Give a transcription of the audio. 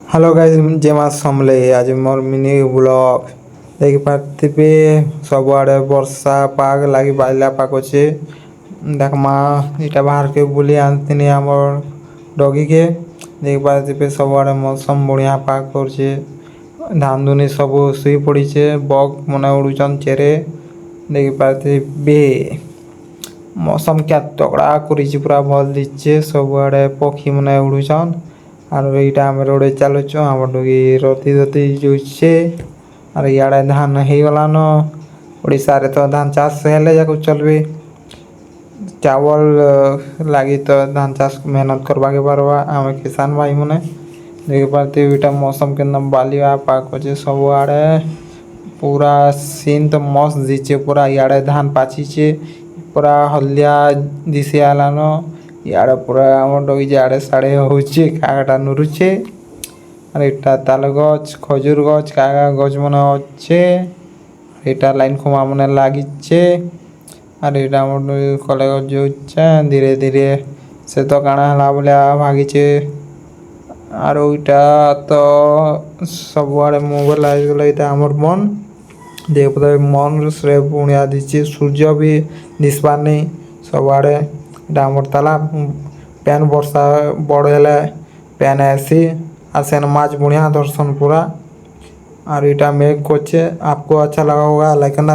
Hello guys जय मां समले आज मोर मिनी ब्लॉग देखि पार्थिबे सबआडे वर्षा पाग लागी बाइला पाग अछि देखमा इटा बाहर के बुली आनतिनी हमर डॉगी के देखि पार्थिबे सबआडे मौसम बढ़िया पाग करछे धान दुनी सब सुई पड़ी छे बग मने उड़ुचन चेरे देखि पार्थिबे मौसम क्या तगड़ा करिछि पूरा भल दिछे सबआडे पक्षी मने उड़ुचन आरो एटा हम रोडे चलुछु हमर डॉगी रति रति जोइछे आरो याडे धान हे गलानो ओडिसा रे तो धान चाष हेले जाको चलबे चावल लागी तो धान चाष मेहनत करबा के परबा आमे किसान भाई मने देख पारते एटा मौसम के एकदम बालिया पाक होचे सब आड़े पूरा सीन तो मस्त दिछे पूरा याडे धान पाचिछे पूरा हल्दिया दिसे आलानो याडे पूरा हमर डॉगी याडे साडे होचे कागाटा नुरुचे আর এটা তাল গছ খজুর গছ কাগা গছ মনে হচ্ছে এটা লাইন খোমা মনে লাগিচ্ছে আর এটা আমার কলে গছ হচ্ছে ধীরে ধীরে সে তো কানা হলা বলে ভাগিছে আর ওইটা তো ସବୁଆଡ଼େ ମୋବାଇଲ ଆସିଗଲା ଏଇଟା ଆମର ମନ ଦେଖ ମନରେ ପୁଣିଆ ଦିଛି ସୂର୍ଯ୍ୟ ବି ଦିଶବାର ନେଇ ସବୁଆଡ଼େ ଏଇଟା ଆମର ତାଲା ପ୍ୟାନ୍ ବର୍ଷା ବଡ଼ ହେଲେ ପ୍ୟାନ୍ ଆସି और सेन माच बढ़िया दर्शन पूरा और इटा मेघ कोचे आपको अच्छा लगा होगा लाइक करना।